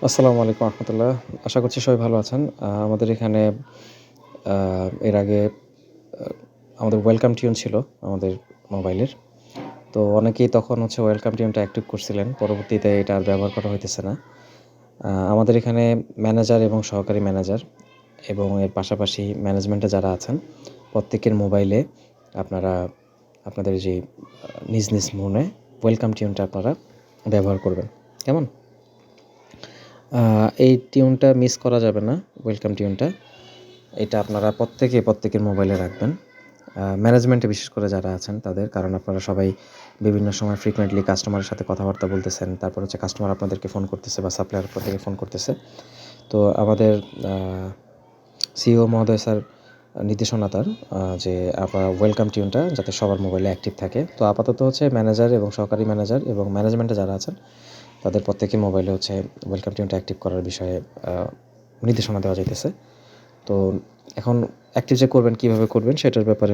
আসসালামু আলাইকুম রহমতুল্লাহ। আশা করছি সবাই ভালো আছেন। আমাদের এখানে এর আগে আমাদের ওয়েলকাম টিউন ছিল আমাদের মোবাইলের। তো অনেকেই তখন ওয়েলকাম টিউনটা অ্যাক্টিভ করছিলেন। পরবর্তীতে এটা আর ব্যবহার করা হইতেছে না। আমাদের এখানে ম্যানেজার এবং সহকারী ম্যানেজার এবং এর পাশাপাশি ম্যানেজমেন্টে যারা আছেন, প্রত্যেকের মোবাইলে আপনারা আপনাদের যে নিজ ফোনে ওয়েলকাম টিউনটা আপনারা ব্যবহার করবেন। কেমন? এই টিউনটা মিস করা যাবে না, ওয়েলকাম টিউনটা। এটা আপনারা প্রত্যেকের মোবাইলে রাখবেন। ম্যানেজমেন্টে বিশেষ করে যারা আছেন তাদের, কারণ আপনারা সবাই বিভিন্ন সময় ফ্রিকুয়েন্টলি কাস্টমারের সাথে কথাবার্তা বলতেছেন। তারপর কাস্টমার আপনাদেরকে ফোন করতেছে বা সাপ্লায়ার আপনাদেরকে ফোন করতেছে। তো আমাদের সিইও মহোদয় স্যার নির্দেশনা তার যে আপনার ওয়েলকাম টিউনটা যাতে সবার মোবাইলে অ্যাক্টিভ থাকে। তো আপাতত ম্যানেজার এবং সহকারী ম্যানেজার এবং ম্যানেজমেন্টে যারা আছেন তাদের প্রত্যেকের মোবাইলে ওয়েলকাম টিউনটা অ্যাক্টিভ করার বিষয়ে নির্দেশনা দেওয়া যাইতেছে। তো এখন অ্যাক্টিভ যে করবেন, কীভাবে করবেন সেটার ব্যাপারে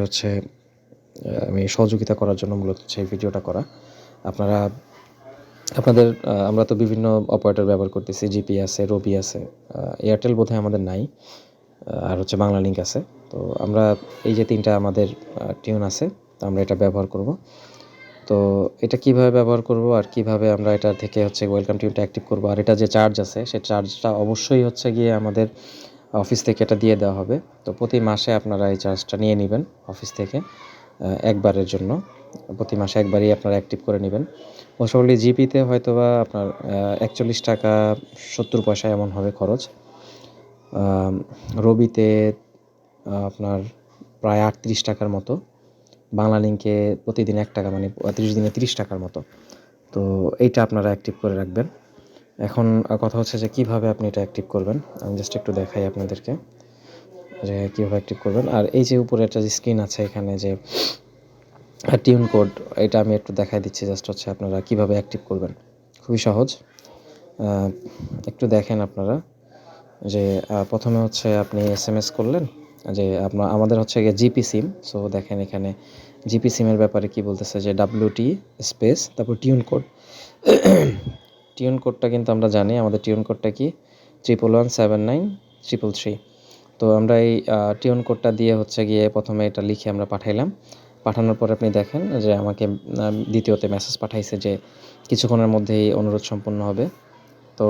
আমি সহযোগিতা করার জন্য মূলত এই ভিডিওটা করা। আপনাদের আমরা তো বিভিন্ন অপারেটর ব্যবহার করতেছি। জিপি আছে, রবি আছে, এয়ারটেল বোধহয় আমাদের নাই, আর বাংলালিংক আছে। তো আমরা এই যে 3টা আমাদের টিউন আছে, তো আমরা এটা ব্যবহার করব। তো এটা কিভাবে ব্যবহার করব আর কিভাবে আমরা এটা থেকে ওয়েলকাম টিউনটা অ্যাক্টিভ করব, আর এটা যে চার্জ আছে সেই চার্জটা অবশ্যই গিয়ে আমাদের অফিস থেকে এটা দিয়ে দেওয়া হবে। তো প্রতি মাসে আপনারা এই চার্জটা নিয়ে নেবেন অফিস থেকে একবারের জন্য। প্রতি মাসে একবারই আপনারা অ্যাক্টিভ করে নেবেন। মোস্টলি জিপিতে হয়তোবা আপনার 41 টাকা 70 পয়সা এমন হবে খরচ। রবিতে আপনার প্রায় 38 টাকার মতো। বাংলালিংকে প্রতিদিন 1 টাকা, মানে 30 দিনে 30 টাকার মতো। তো এইটা আপনারা অ্যাক্টিভ করে রাখবেন। এখন কথা যে কীভাবে আপনি এটা অ্যাক্টিভ করবেন। আমি জাস্ট একটু দেখাই আপনাদেরকে যে কীভাবে অ্যাক্টিভ করবেন। আর এই যে উপরে একটা যে স্ক্রিন আছে এখানে যে টিউন কোড, এটা আমি একটু দেখাই দিচ্ছি। জাস্ট আপনারা কীভাবে অ্যাক্টিভ করবেন। খুবই সহজ। একটু দেখেন আপনারা যে প্রথমে আপনি এসএমএস করলেন যে আমাদের গিয়ে জিপি সিম। সো দেখেন এখানে জিপি সিমের ব্যাপারে কি বলতেছে যে WT স্পেস তারপর টিউন কোড। টিউন কোডটা কিন্তু আমরা জানি, আমাদের টিউন কোডটা কি 11179333। তো আমরা এই টিউন কোডটা দিয়ে গিয়ে প্রথমে এটা লিখে আমরা পাঠাইলাম। পাঠানোর পর আপনি দেখেন যে আমাকে দ্বিতীয়তে মেসেজ পাঠাইছে যে কিছুক্ষণের মধ্যেই অনুরোধ সম্পন্ন হবে। তো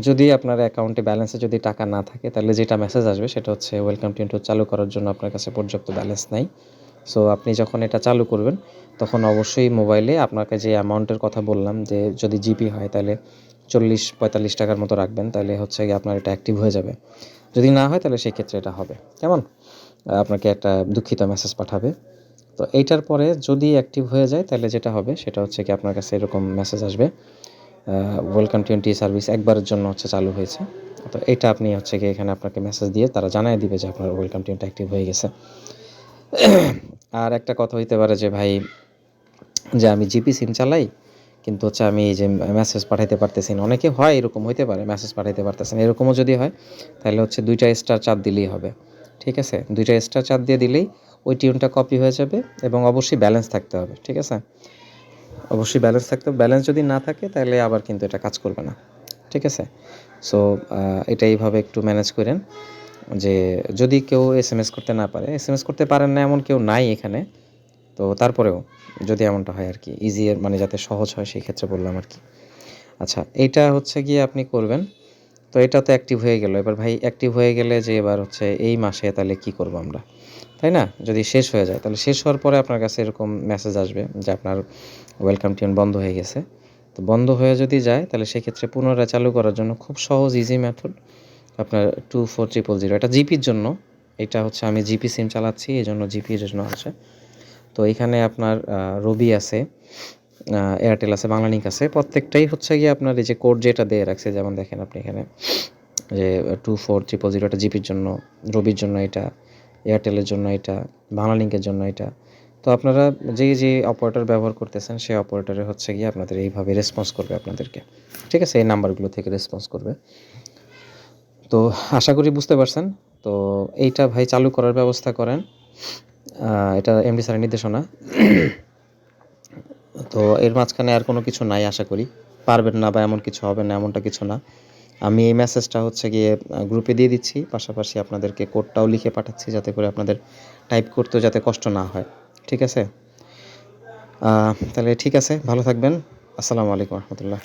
যদি আপনার অ্যাকাউন্টে ব্যালেন্সে যদি টাকা না থাকে, তাহলে যেটা মেসেজ আসবে সেটা ওয়েলকাম টিউন চালু করার জন্য আপনার কাছে পর্যাপ্ত ব্যালেন্স নাই। সো আপনি যখন এটা চালু করবেন তখন অবশ্যই মোবাইলে আপনাকে যে অ্যামাউন্টের কথা বললাম, যে যদি জিপি হয় তাহলে 40-45 টাকার মতো রাখবেন, তাহলে গিয়ে আপনার এটা অ্যাক্টিভ হয়ে যাবে। যদি না হয় তাহলে সেই ক্ষেত্রে এটা হবে কেমন, আপনাকে একটা দুঃখিত মেসেজ পাঠাবে। তো এইটার পরে যদি অ্যাক্টিভ হয়ে যায় তাহলে যেটা হবে সেটা কি আপনার কাছে এরকম মেসেজ আসবে, ওয়েলকাম টিউন সার্ভিস একবারের জন্য চালু হয়েছে। তো এটা আপনি গিয়ে এখানে আপনাকে মেসেজ দিয়ে তারা জানিয়ে দিবে যে আপনার ওয়েলকাম টিউনটা অ্যাক্টিভ হয়ে গেছে। আর একটা কথা হইতে পারে যে ভাই, যে আমি জিপি সিম চালাই কিন্তু আমি এই যে মেসেজ পাঠাইতে পারতেছি না। অনেকে হয় এরকম হইতে পারে, মেসেজ পাঠাইতে পারতেছেন। এরকমও যদি হয় তাহলে 2টা স্টার চাপ দিলেই হবে। ঠিক আছে, 2টা স্টার চাপ দিয়ে দিলেই ওই টিউনটা কপি হয়ে যাবে। এবং অবশ্যই ব্যালেন্স থাকতে হবে। ঠিক আছে, অবশ্যই ব্যালেন্স থাকতে হবে। ব্যালেন্স যদি না থাকে তাহলে আবার কিন্তু এটা কাজ করবে না। ঠিক আছে, সো এটা এইভাবে একটু ম্যানেজ করেন। যে যদি কেউ এসএমএস করতে না পারে, এসএমএস করতে পারেন না এমন কেউ নাই এখানে, তো তারপরেও যদি এমনটা হয় আর কি, ইজিয়ার মানে যাতে সহজ হয় সেই ক্ষেত্রে বললাম আর কি। আচ্ছা, এইটা গিয়ে আপনি করবেন। তো এটা তো অ্যাক্টিভ হয়ে গেল। এবার ভাই অ্যাক্টিভ হয়ে গেলে যে এবার এই মাসে তাহলে কি করব আমরা, তাই না? যদি শেষ হয়ে যায় তাহলে শেষ হওয়ার পরে আপনার কাছে এরকম মেসেজ আসবে যে আপনার ওয়েলকাম টিউন বন্ধ হয়ে গেছে। তো বন্ধ হয়ে যদি যায় তাহলে সেক্ষেত্রে পুনরায় চালু করার জন্য খুব সহজ ইজি মেথড, আপনার 24000, এটা জিপির জন্য। এটা আমি জিপি সিম চালাচ্ছি, এই জন্য জিপির জন্য আছে। তো এখানে আপনার রবি আছে, এয়ারটেল আছে, বাংলালিংক আছে। প্রত্যেকটাই গিয়ে আপনার এই যে কোড যেটা দিয়ে রাখছে, যেমন দেখেন আপনি এখানে যে 24000, এটা জিপির জন্য, রবির জন্য এটা, এয়ারটেলের জন্য এটা, বাংলালিংকের জন্য এটা। তো আপনারা যে অপারেটর ব্যবহার করতেছেন সেই অপারেটরে গিয়ে আপনাদের এইভাবে রেসপন্স করবে আপনাদেরকে। ঠিক আছে, এই নাম্বারগুলো থেকে রেসপন্স করবে। তো আশা করি বুঝতে পারছেন। তো এইটা ভাই চালু করার ব্যবস্থা করেন। এটা এমডি স্যারের নির্দেশনা। তো এর মাঝখানে আর কোনো কিছু নাই। আশা করি পারবেন না বা এমন কিছু হবে না, এমনটা কিছু না। আমি এই মেসেজটা হচ্ছে গিয়ে গ্রুপে দিয়ে দিচ্ছি। পাশাপাশি আপনাদেরকে কোডটাও লিখে পাঠাচ্ছি যাতে করে আপনাদের টাইপ করতেও যাতে কষ্ট না হয়। ঠিক আছে? তাহলে ঠিক আছে, ভালো থাকবেন। আসসালামু আলাইকুম রহমতুল্লাহ।